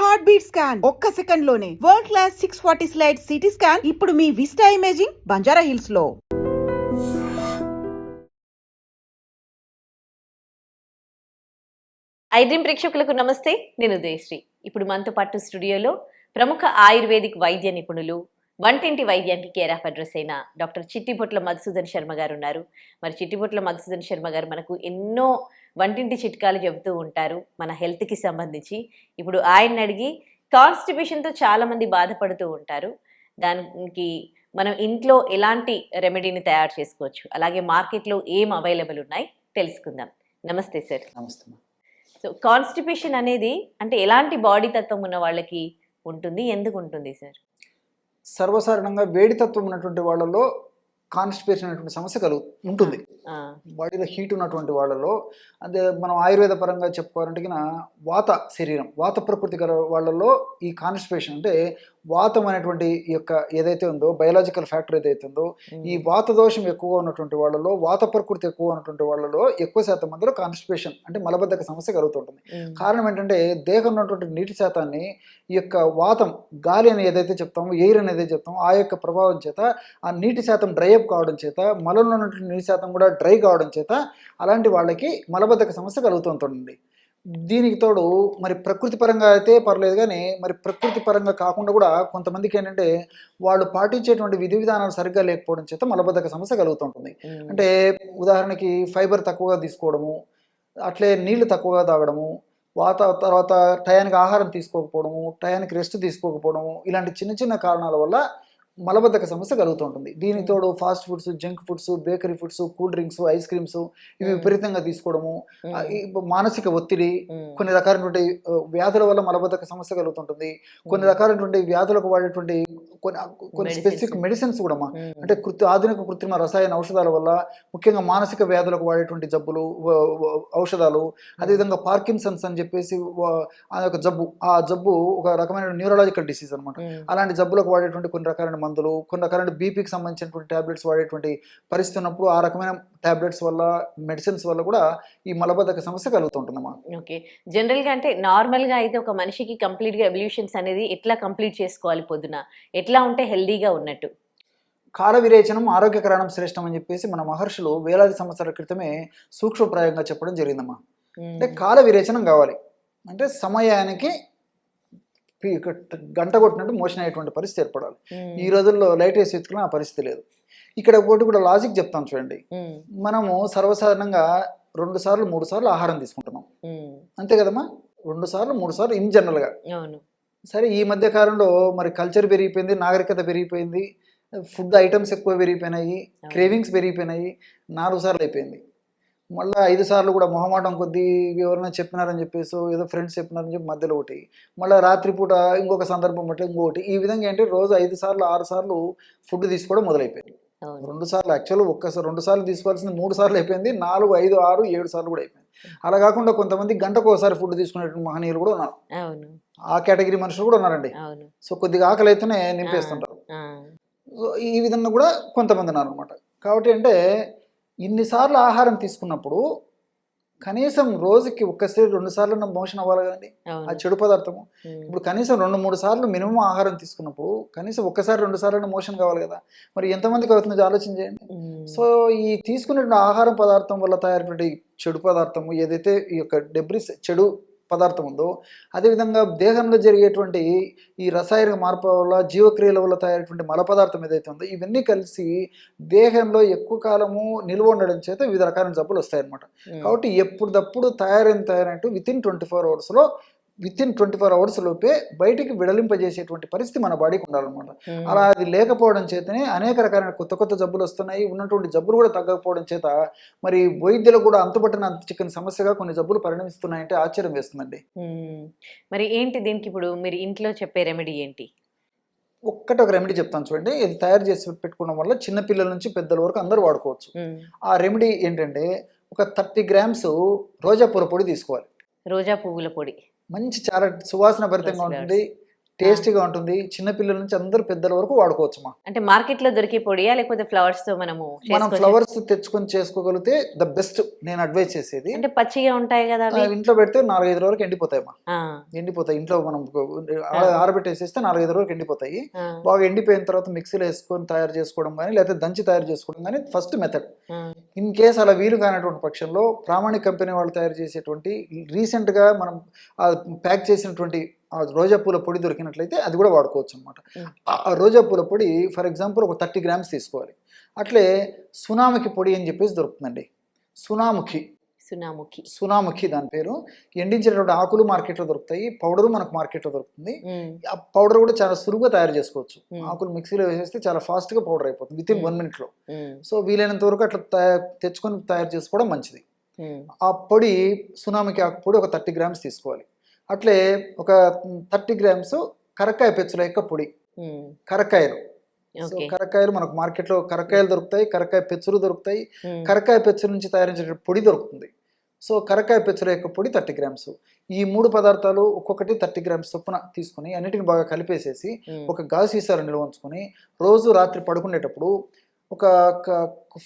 Heart beat scan ఒక్క second లోనే world class 640 slide CT scan ఇప్పుడు మీ విస్టా ఇమేజింగ్ బంజారా హిల్స్ లో. ఐడ్రీమ్ ప్రేక్షకులకు నమస్తే, నేను ఉదయశ్రీ. ఇప్పుడు మనతో పాటు స్టూడియోలో ప్రముఖ ఆయుర్వేదిక్ వైద్య నిపుణులు, వంటింటి వైద్యానికి కేర్ ఆఫ్ అడ్రస్ అయిన డాక్టర్ చిట్టిబొట్ల మధుసూదన్ శర్మ గారు ఉన్నారు. మరి చిట్టిబొట్ల మధుసూదన్ శర్మ గారు మనకు ఎన్నో వంటింటి చిట్కాలు చెబుతూ ఉంటారు మన హెల్త్కి సంబంధించి. ఇప్పుడు ఆయన అడిగి కాన్స్టిపేషన్తో చాలామంది బాధపడుతూ ఉంటారు. దానికి మనం ఇంట్లో ఎలాంటి రెమెడీని తయారు చేసుకోవచ్చు, అలాగే మార్కెట్లో ఏం అవైలబుల్ ఉన్నాయి తెలుసుకుందాం. నమస్తే సార్. నమస్తే. సో కాన్స్టిపేషన్ అనేది అంటే ఎలాంటి బాడీ తత్వం ఉన్న వాళ్ళకి ఉంటుంది, ఎందుకు ఉంటుంది సార్? సర్వసాధారణంగా వేడి తత్వం ఉన్నటువంటి వాళ్ళలో కాన్స్టిపేషన్ అనేటువంటి సమస్య ఉంటుంది. బాడీలో హీట్ ఉన్నటువంటి వాళ్ళలో, అదే మనం ఆయుర్వేద పరంగా చెప్పుకోవాలంటే వాత శరీరం, వాత ప్రకృతి గల వాళ్ళలో ఈ కాన్స్టిపేషన్ అంటే వాతం అనేటువంటి ఈ యొక్క ఏదైతే ఉందో బయలాజికల్ ఫ్యాక్టర్ ఏదైతే ఉందో, ఈ వాత దోషం ఎక్కువగా ఉన్నటువంటి వాళ్ళలో, వాత ప్రకృతి ఎక్కువ ఉన్నటువంటి వాళ్ళలో ఎక్కువ శాతం మందిలో కాన్స్టిపేషన్ అంటే మలబద్ధక సమస్య కలుగుతుంటుంది. కారణం ఏంటంటే దేహంలో ఉన్నటువంటి నీటి శాతాన్ని ఈ యొక్క వాతం, గాలి అని ఏదైతే చెప్తామో, ఎయిర్ అనేది చెప్తామో, ఆ యొక్క ప్రభావం చేత ఆ నీటి శాతం డ్రై అప్ కావడం చేత, మలంలో ఉన్నటువంటి నీటి శాతం కూడా డ్రై కావడం చేత అలాంటి వాళ్ళకి మలబద్ధక సమస్య కలుగుతుంటుంది. దీనికి తోడు మరి ప్రకృతి పరంగా అయితే పర్లేదు, కానీ మరి ప్రకృతి పరంగా కాకుండా కూడా కొంతమందికి ఏంటంటే వాళ్ళు పాటించేటువంటి విధి విధానాలు సరిగ్గా లేకపోవడం చేత మలబద్ధక సమస్య కలుగుతుంటుంది. అంటే ఉదాహరణకి ఫైబర్ తక్కువగా తీసుకోవడము, అట్లే నీళ్లు తక్కువగా తాగడము, తర్వాత టయానికి ఆహారం తీసుకోకపోవడము, టయానికి రెస్ట్ తీసుకోకపోవడము, ఇలాంటి చిన్న చిన్న కారణాల వల్ల మలబద్ధక సమస్య కలుగుతుంటుంది. దీనికి తోడు fast foods, junk foods, bakery foods, cool drinks, ice creams ఇవి విపరీతంగా తీసుకోవడము, మానసిక ఒత్తిడి, కొన్ని రకాలైనటువంటి వ్యాధుల వల్ల మలబద్ధక సమస్య కలుగుతుంటుంది. కొన్ని రకాలైనటువంటి వ్యాధులకు వాడేటువంటి కొన్ని స్పెసిఫిక్ మెడిసిన్స్ కూడా అంటే ఆధునిక కృత్రిమ రసాయన ఔషధాల వల్ల, ముఖ్యంగా మానసిక వ్యాధులకు వాడేటువంటి జబ్బులు, ఔషధాలు, అదేవిధంగా పార్కిన్సన్స్ అని చెప్పేసి ఆ యొక్క జబ్బు, ఆ జబ్బు ఒక రకమైన న్యూరలాజికల్ డిసీజ్ అనమాట. అలాంటి జబ్బులకు వాడేటువంటి కొన్ని రకాలైన మందులు, కొన్ని రకాలైన బీపీకి సంబంధించినటువంటి ట్యాబ్లెట్స్ వాడేటువంటి పరిస్థితి ఉన్నప్పుడు ఆ రకమైన ట్యాబ్లెట్స్ వల్ల, మెడిసిన్స్ వల్ల కూడా ఈ మలబద్ధక సమస్య కలుగుతుంటుంది అన్నమాట. ఓకే, జనరల్గా అంటే నార్మల్గా అయితే ఒక మనిషికి కంప్లీట్గా ఎవల్యూషన్స్ అనేది ఎట్లా కంప్లీట్ చేసుకోవాలి, పొద్దున ఎట్లా ఉంటే హెల్దీగా ఉన్నట్టు? కాల విరేచనం ఆరోగ్యకరణం శ్రేష్టం అని చెప్పేసి మన మహర్షులు వేలాది సంవత్సరాల క్రితమే సూక్ష్మప్రాయంగా చెప్పడం జరిగిందమ్మా. అంటే కాల విరేచనం కావాలి అంటే సమయానికి గంట కొట్టినట్టు మోషన్ అయ్యేటువంటి పరిస్థితి ఏర్పడాలి. ఈ రోజుల్లో లైట్ వేసి వెతుకున్న ఆ పరిస్థితి లేదు. ఇక్కడ ఒకటి కూడా లాజిక్ చెప్తాం చూడండి. మనము సర్వసాధారణంగా 2 సార్లు 3 సార్లు ఆహారం తీసుకుంటున్నాం, అంతే కదమ్మా? 2 సార్లు 3 సార్లు ఇన్ జనరల్గా. సరే, ఈ మధ్య కాలంలో మరి కల్చర్ పెరిగిపోయింది, నాగరికత పెరిగిపోయింది, ఫుడ్ ఐటమ్స్ ఎక్కువ పెరిగిపోయినాయి, క్రేవింగ్స్ పెరిగిపోయినాయి. 4 సార్లు అయిపోయింది. మళ్ళీ 5 సార్లు కూడా మొహమాటం కొద్దీ ఎవరైనా చెప్పినారని చెప్పేసి, ఏదో ఫ్రెండ్స్ చెప్పినారని చెప్పి మధ్యలో ఒకటి, మళ్ళీ రాత్రిపూట ఇంకొక సందర్భం బట్టి ఇంకొకటి. ఈ విధంగా ఏంటి రోజు 5 సార్లు 6 సార్లు ఫుడ్ తీసుకోవడం మొదలైపోయింది. 2 సార్లు యాక్చువల్ 2 సార్లు తీసుకోవాల్సింది 3 సార్లు అయిపోయింది, 4, 5, 6, 7 సార్లు కూడా అయిపోయింది. అలా కాకుండా కొంతమంది గంటకు ఒకసారి ఫుడ్ తీసుకునేటువంటి మహనీయులు కూడా ఉన్నారు. ఆ కేటగిరీ మనుషులు కూడా ఉన్నారండి. సో కొద్దిగా ఆకలి అయితేనే నింపేస్తుంటారు. సో ఈ విధంగా కూడా కొంతమంది ఉన్నారు అనమాట. కాబట్టి అంటే ఇన్నిసార్లు ఆహారం తీసుకున్నప్పుడు కనీసం రోజుకి 1-2 సార్లు మోషన్ అవ్వాలి కదండి, ఆ చెడు పదార్థము. ఇప్పుడు కనీసం 2-3 సార్లు మినిమం ఆహారం తీసుకున్నప్పుడు కనీసం 1-2 సార్లు మోషన్ కావాలి కదా. మరి ఎంతమందికి అవుతుందో ఆలోచన చేయండి. సో ఈ తీసుకునే ఆహారం పదార్థం వల్ల తయారైనటువంటి చెడు పదార్థము ఏదైతే ఈ యొక్క డెబ్రిస్ చెడు పదార్థం ఉందో, అదేవిధంగా దేహంలో జరిగేటువంటి ఈ రసాయనిక మార్పుల వల్ల, జీవక్రియల వల్ల తయారైనటువంటి మల పదార్థం ఏదైతే ఉందో, ఇవన్నీ కలిసి దేహంలో ఎక్కువ కాలము నిల్వ ఉండడం చేత వివిధ రకాల జబ్బులు వస్తాయన్నమాట. కాబట్టి ఎప్పుడప్పుడు తయారైనట్టు వితిన్ 24 అవర్స్ లోపే బయటికి విడలింపజేసేటువంటి పరిస్థితి మన బాడీకి ఉండాలన్నమాట. అలా అది లేకపోవడం చేతనే అనేక రకాలైన కొత్త జబ్బులు వస్తున్నాయి. ఉన్నటువంటి జబ్బులు కూడా తగ్గకపోవడం చేత మరి వైద్యులు కూడా అంతుపట్టిన చిక్కని సమస్యగా కొన్ని జబ్బులు పరిణమిస్తున్నాయంటే ఆశ్చర్యం వేస్తుందండి. మరి ఏంటి దీనికి ఇప్పుడు మీరు ఇంట్లో చెప్పే రెమెడీ ఏంటి? ఒక రెమెడీ చెప్తాను చూడండి. ఇది తయారు చేసి పెట్టుకోవడం వల్ల చిన్న పిల్లల నుంచి పెద్దల వరకు అందరూ వాడుకోవచ్చు. ఆ రెమెడీ ఏంటంటే ఒక 30 గ్రామ్స్ రోజా పూల పొడి తీసుకోవాలి. రోజా పువ్వుల పొడి మంచి చాలా సువాసన భరితంగా ఉంటుంది. టేస్టీగా ఉంటుంది. చిన్న పిల్లల నుంచి అందరు పెద్దల వరకు వాడుకోవచ్చుమా. అంటే మార్కెట్ లో దొరికే పొడియా లేకపోతే ఫ్లవర్స్ తో మనము మనం చేసుకోవచ్చా? ఫ్లవర్స్ తెచ్చుకొని చేసుకోగలిగితే ద బెస్ట్ నేను అడ్వైస్ చేసేది. అంటే పచ్చిగా ఉంటాయి కదా అవి. ఇంట్లో పెడితే 4-5 రోజులకు ఎండిపోతాయమ్మా. ఆ, ఎండిపోతాయి. ఇంట్లో మనం ఆరబెట్టేసేస్తే 4-5 రోజులకు ఎండిపోతాయి. ఆ, బాగా ఎండిపోయిన తర్వాత మిక్సీలో వేసుకొని తయారు చేసుకోవడం కానీ లేకపోతే దంచి తయారు చేసుకోవడం కానీ ఫస్ట్ మెథడ్. ఆ, ఇన్ కేస్ అలా వీలు కానటువంటి పక్షంలో ప్రామాణిక కంపెనీ వాళ్ళు తయారు చేసేటువంటి రీసెంట్గా మనం ప్యాక్ చేసినటువంటి ఆ రోజా పూల పొడి దొరికినట్లయితే అది కూడా వాడుకోవచ్చు అనమాట. ఆ రోజా పూల పొడి ఫర్ ఎగ్జాంపుల్ ఒక 30 grams తీసుకోవాలి. అట్లే సునాముఖి పొడి అని చెప్పేసి దొరుకుతుందండి. సునాముఖి దాని పేరు. ఎండించినటువంటి ఆకులు మార్కెట్లో దొరుకుతాయి, పౌడరు మనకు మార్కెట్లో దొరుకుతుంది. ఆ పౌడర్ కూడా చాలా సులువుగా తయారు చేసుకోవచ్చు. ఆకులు మిక్సీలో వేసేస్తే చాలా ఫాస్ట్గా పౌడర్ అయిపోతుంది విత్ ఇన్ 1 minute. సో వీలైనంత వరకు అట్లా తెచ్చుకొని తయారు చేసుకోవడం మంచిది. ఆ పొడి సునాముఖి ఆకు పొడి ఒక 30 grams తీసుకోవాలి. అట్లే ఒక 30 grams కరక్కాయ పెచ్చుల యొక్క పొడి. కరక్కాయలు, సో కరక్కాయలు మనకు మార్కెట్లో కరక్కాయలు దొరుకుతాయి, కరక్కాయ పెచ్చులు దొరుకుతాయి, కరక్కాయ పెచ్చుల నుంచి తయారించిన పొడి దొరుకుతుంది. సో కరక్కాయ పెచ్చుల యొక్క పొడి 30 grams. ఈ 3 పదార్థాలు ఒక్కొక్కటి 30 grams చొప్పున తీసుకుని అన్నిటిని బాగా కలిపేసేసి ఒక గాజు సీసాలో నిల్వ ఉంచుకొని రోజు రాత్రి పడుకునేటప్పుడు ఒక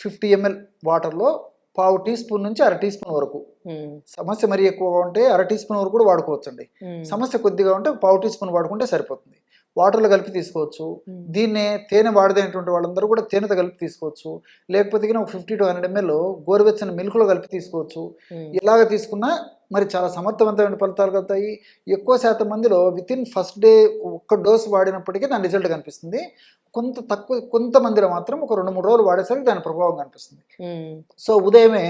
50 ml వాటర్లో 1/2 teaspoon నుంచి 1/2 teaspoon వరకు, సమస్య మరీ ఎక్కువగా ఉంటే 1/2 teaspoon వరకు కూడా వాడుకోవచ్చండి. సమస్య కొద్దిగా ఉంటే 1/2 teaspoon వాడుకుంటే సరిపోతుంది. వాటర్లో కలిపి తీసుకోవచ్చు. దీన్నే తేనె వాడదైనటువంటి వాళ్ళందరూ కూడా తేనెతో కలిపి తీసుకోవచ్చు. లేకపోతే ఒక 50 to 100 ml గోరువెచ్చని మిల్క్లో కలిపి తీసుకోవచ్చు. ఇలాగ తీసుకున్నా మరి చాలా సమర్థవంతమైన ఫలితాలు కలుగుతాయి. ఎక్కువ శాతం మందిలో విత్ ఇన్ ఫస్ట్ డే ఒక్క డోస్ వాడినప్పటికీ దాని రిజల్ట్ కనిపిస్తుంది. కొంతమందిలో మాత్రం ఒక 2-3 రోజులు వాడేసరికి దాని ప్రభావం కనిపిస్తుంది. సో ఉదయమే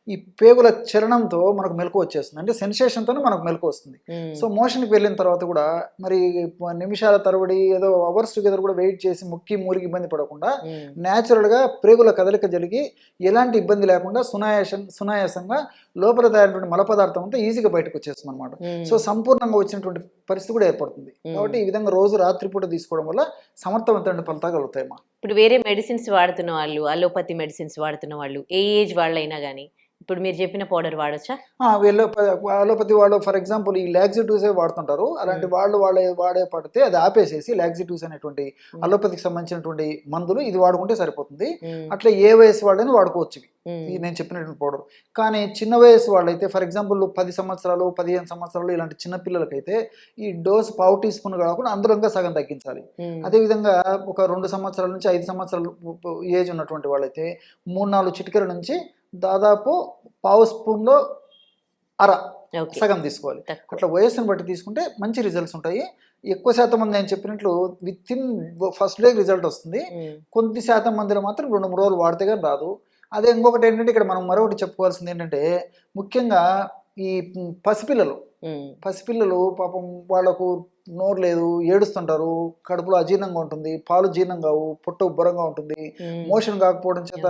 ఈ పేగుల చలనంతో మనకు మెలకు వచ్చేస్తుంది, అంటే సెన్సేషన్తోనే మనకు మెలకు వస్తుంది. సో మోషన్కి వెళ్ళిన తర్వాత కూడా మరి నిమిషాల తరబడి ఏదో అవర్స్ టుగెదర్ కూడా వెయిట్ చేసి ముక్కి మూలికి ఇబ్బంది పడకుండా న్యాచురల్గా ప్రేగుల కదలిక జరిగి ఎలాంటి ఇబ్బంది లేకుండా సునాయాసంగా లోపల తయారైనటువంటి మల పదార్థం అంతా ఈజీగా బయటకు వచ్చేస్తుంది అనమాట. సో సంపూర్ణంగా వచ్చినటువంటి పరిస్థితి కూడా ఏర్పడుతుంది. కాబట్టి ఈ విధంగా రోజు రాత్రిపూట తీసుకోవడం వల్ల సమర్థవంతమైన ఫలితాలు కలుగుతాయి. ఇప్పుడు వేరే మెడిసిన్స్ వాడుతున్న వాళ్ళు, అలోపతి మెడిసిన్స్ వాడుతున్న వాళ్ళు, ఏ ఏజ్ వాళ్ళైనా కానీ ఇప్పుడు మీరు చెప్పిన పౌడర్ వాడొచ్చా? అలోపతి వాళ్ళు ఫర్ ఎగ్జాంపుల్ ఈ లాక్సిటివ్స్ వాడుతుంటారు. అలాంటి వాళ్ళు వాడే పడితే అది ఆపేసేసి లాక్సిటివ్స్ అనేటువంటి అలోపతికి సంబంధించినటువంటి మందులు ఇది వాడుకుంటే సరిపోతుంది. అట్లా ఏ వయసు వాళ్ళని వాడుకోవచ్చు నేను చెప్పినటువంటి పౌడర్. కానీ చిన్న వయసు వాళ్ళైతే ఫర్ ఎగ్జాంపుల్ 10 సంవత్సరాలు 15 సంవత్సరాలు ఇలాంటి చిన్న పిల్లలకైతే ఈ డోస్ 1/2 teaspoon కాకుండా అందులో ఇంకా సగం తగ్గించాలి. అదేవిధంగా ఒక 2 సంవత్సరాల నుంచి 5 సంవత్సరాలు ఏజ్ ఉన్నటువంటి వాళ్ళైతే 3-4 చిటికెల నుంచి దాదాపు 1/2 స్పూన్లో సగం తీసుకోవాలి. అట్లా వయస్సును బట్టి తీసుకుంటే మంచి రిజల్ట్స్ ఉంటాయి. ఎక్కువ శాతం మంది నేను చెప్పినట్లు with in first day result వస్తుంది. కొద్ది శాతం మందిలో మాత్రం 2-3 రోజులు వాడితే కానీ రాదు. అదే ఇంకొకటి ఏంటంటే ఇక్కడ మనం మరొకటి చెప్పుకోవాల్సింది ఏంటంటే ముఖ్యంగా ఈ పసిపిల్లలు పాపం వాళ్ళకు నోరు లేదు, ఏడుస్తుంటారు, కడుపులో అజీర్ణంగా ఉంటుంది, పాలు జీర్ణం కావు, పొట్ట ఉబ్బరంగా ఉంటుంది, మోషన్ కాకపోవడం చేత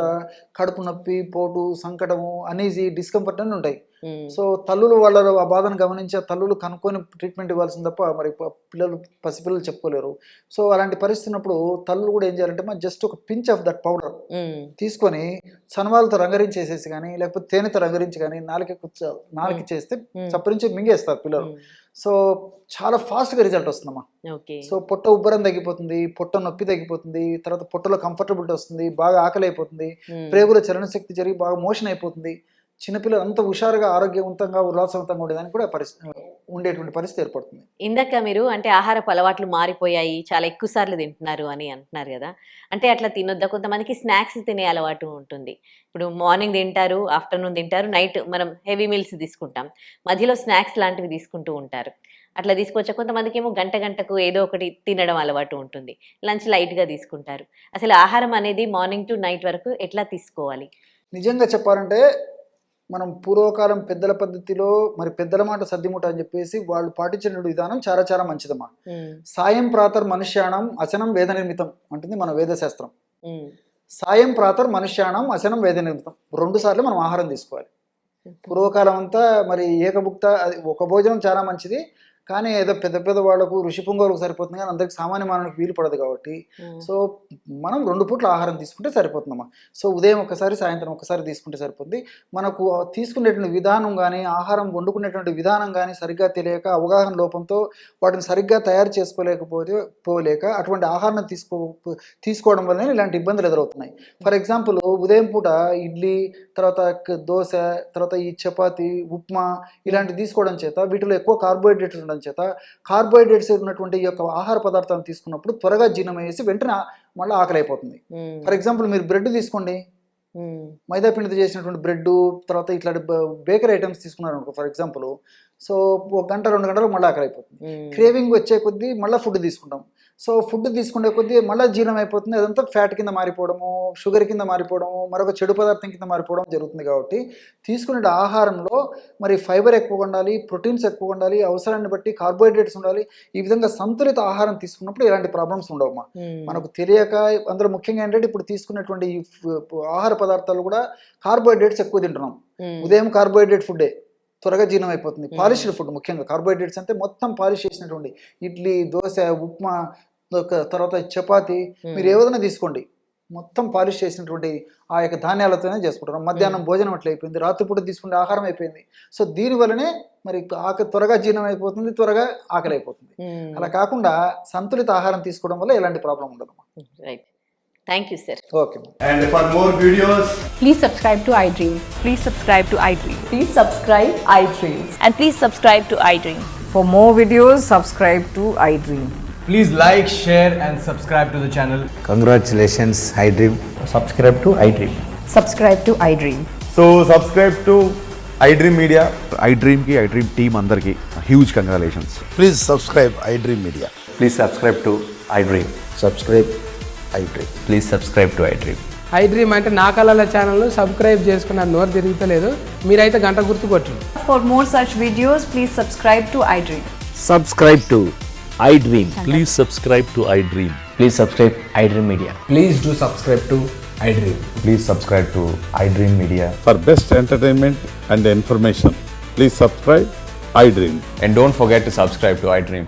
కడుపు నొప్పి, పోటు, సంకటము, అనీజీ, డిస్కంఫర్ట్ అని ఉంటాయి. సో తల్లులు వాళ్ళ ఆ బాధను గమనించి ఆ తల్లులు కనుక్కొని ట్రీట్మెంట్ ఇవ్వాల్సింది తప్ప మరి పసిపిల్లలు చెప్పుకోలేరు. సో అలాంటి పరిస్థితి ఉన్నప్పుడు తల్లులు కూడా ఏం చేయాలంటే జస్ట్ ఒక పించ్ ఆఫ్ దట్ పౌడర్ తీసుకొని సన్వాలతో రంగరించేసేసి కానీ లేకపోతే తేనెతో రంగరించి కానీ నాలుగు చేస్తే చప్పరించి మింగేస్తారు పిల్లలు. సో చాలా ఫాస్ట్గా రిజల్ట్ వస్తుందమ్మా. సో పొట్ట ఉబ్బరం తగ్గిపోతుంది, పొట్ట నొప్పి తగ్గిపోతుంది, తర్వాత పొట్టలో కంఫర్టబిలిటీ వస్తుంది, బాగా ఆకలి అయిపోతుంది, ప్రేగుల చలన శక్తి జరిగి బాగా మోషన్ అయిపోతుంది. చిన్నపిల్లలు అంత హుషారుగా ఆరోగ్యవంతంగా ఉల్లాసవంతంగా ఉండేదానికి కూడా ఉండేటువంటి పరిస్థితి ఏర్పడుతుంది. ఇందాక మీరు అంటే ఆహారపు అలవాట్లు మారిపోయాయి, చాలా ఎక్కువ సార్లు తింటున్నారు అని అంటున్నారు కదా, అంటే అట్లా తినొద్దా? కొంతమందికి స్నాక్స్ తినే అలవాటు ఉంటుంది. ఇప్పుడు మార్నింగ్ తింటారు, ఆఫ్టర్నూన్ తింటారు, నైట్ మనం హెవీ మీల్స్ తీసుకుంటాం, మధ్యలో స్నాక్స్ లాంటివి తీసుకుంటూ ఉంటారు. అట్లా తీసుకొచ్చా. కొంతమందికి ఏమో గంటకు ఏదో ఒకటి తినడం అలవాటు ఉంటుంది, లంచ్ లైట్గా తీసుకుంటారు. అసలు ఆహారం అనేది మార్నింగ్ టు నైట్ వరకు ఎట్లా తీసుకోవాలి? నిజంగా చెప్పాలంటే మనం పూర్వకాలం పెద్దల పద్ధతిలో మరి పెద్దల మాట సర్దిముట అని చెప్పేసి వాళ్ళు పాటించిన విధానం చాలా చాలా మంచిదమ్మా. సాయం ప్రాతర్ మనుష్యాణం అశనం వేద నిర్మితం అంటుంది మన వేదశాస్త్రం. సాయం ప్రాతర్ మనుష్యాణం అశనం వేద నిర్మితం, 2 సార్లు మనం ఆహారం తీసుకోవాలి. పూర్వకాలం అంతా మరి ఏకభుక్త, ఒక భోజనం చాలా మంచిది, కానీ ఏదో పెద్ద పెద్ద వాళ్ళకు ఋషి పుంగవులకు సరిపోతుంది కానీ అందరికి సామాన్య మానవునికి వీలు పడదు కాబట్టి సో మనం 2 పూట్ల ఆహారం తీసుకుంటే సరిపోతుందమ్మా. సో ఉదయం ఒకసారి సాయంత్రం ఒకసారి తీసుకుంటే సరిపోతుంది. మనకు తీసుకునేటువంటి విధానం కానీ ఆహారం వండుకునేటువంటి విధానం కానీ సరిగ్గా తెలియక అవగాహన లోపంతో వాటిని సరిగ్గా తయారు చేసుకోలేక అటువంటి ఆహారం తీసుకోవడం వల్లనే ఇలాంటి ఇబ్బందులు ఎదురవుతున్నాయి. ఫర్ ఎగ్జాంపుల్ ఉదయం పూట ఇడ్లీ, తర్వాత దోశ, తర్వాత ఈ చపాతి, ఉప్మా ఇలాంటివి తీసుకోవడం చేత వీటిలో ఎక్కువ కార్బోహైడ్రేట్స్ ఉండడం చేత కార్బోహైడ్రేట్స్ ఉన్నటువంటి ఈ యొక్క ఆహార పదార్థాలను తీసుకున్నప్పుడు త్వరగా జీర్ణమయ్యేసి వెంటనే మళ్ళీ ఆకలి అయిపోతుంది. ఫర్ ఎగ్జాంపుల్ మీరు బ్రెడ్ తీసుకోండి, మైదా పిండితో చేసినటువంటి బ్రెడ్, తర్వాత ఇట్లాంటి బేకరీ ఐటమ్స్ తీసుకున్నారు అనుకో ఫర్ ఎగ్జాంపుల్, సో 1 గంట 2 గంటలకు మళ్ళీ ఆకలి అయిపోతుంది. క్రేవింగ్ వచ్చే కొద్దీ మళ్ళీ ఫుడ్ తీసుకుంటాం. సో ఫుడ్ తీసుకునే కొద్దీ మళ్ళీ జీర్ణం అయిపోతుంది. అదంతా ఫ్యాట్ కింద మారిపోవడము, షుగర్ కింద మారిపోవడము, మరొక చెడు పదార్థం కింద మారిపోవడం జరుగుతుంది. కాబట్టి తీసుకునే ఆహారంలో మరి ఫైబర్ ఎక్కువ ఉండాలి, ప్రోటీన్స్ ఎక్కువ ఉండాలి, అవసరాన్ని బట్టి కార్బోహైడ్రేట్స్ ఉండాలి. ఈ విధంగా సంతులిత ఆహారం తీసుకున్నప్పుడు ఇలాంటి ప్రాబ్లమ్స్ ఉండవమ్మా. మనకు తెలియక అందులో ముఖ్యంగా ఏంటంటే ఇప్పుడు తీసుకునేటువంటి ఈ ఆహార పదార్థాలు కూడా కార్బోహైడ్రేట్స్ ఎక్కువ తింటున్నాం. ఉదయం కార్బోహైడ్రేట్ ఫుడ్డే త్వరగా జీర్ణం అయిపోతుంది. పాలిష్డ్ ఫుడ్, ముఖ్యంగా కార్బోహైడ్రేట్స్ అంటే మొత్తం పాలిష్ చేసినటువంటి ఇడ్లీ, దోశ, ఉప్మా, తర్వాత చపాతి, మీరు ఏదైనా తీసుకోండి మొత్తం పాలిష్ చేసినటువంటి ఆ యొక్క ధాన్యాలతోనే చేసుకుంటున్నాం. మధ్యాహ్నం భోజనం అట్లా అయిపోయింది, రాత్రిపూట తీసుకునే ఆహారం అయిపోయింది. సో దీనివల్లనే మరి త్వరగా జీర్ణం అయిపోతుంది, త్వరగా ఆకలి అయిపోతుంది. అలా కాకుండా సంతులిత ఆహారం తీసుకోవడం వల్ల ఎలాంటి ప్రాబ్లం ఉండదు. Right, thank you sir. Okay. And for more videos, Please subscribe to iDream. Please subscribe to iDream. Please subscribe iDream. And please subscribe to iDream. For more videos, subscribe to iDream. please like, share and subscribe to the channel. Congratulations, iDream. Subscribe to iDream. Subscribe to iDream. So subscribe to iDream Media. iDream ki iDream team andarki huge congratulations. Please subscribe iDream Media. Please subscribe to iDream. Subscribe iDream. Please subscribe to iDream. iDream అంటే నా కళల ఛానల్ను subscribe చేసుకున్న నోరు తిరుగుతలేదు, మీరైతే గంట గుర్తు కొట్టండి. For more such videos, please subscribe to iDream. Subscribe to iDream. Please subscribe to iDream. Please subscribe iDream Media. Please do subscribe to iDream. Please subscribe to iDream Media. For best entertainment and information, please subscribe iDream. And don't forget to subscribe to iDream.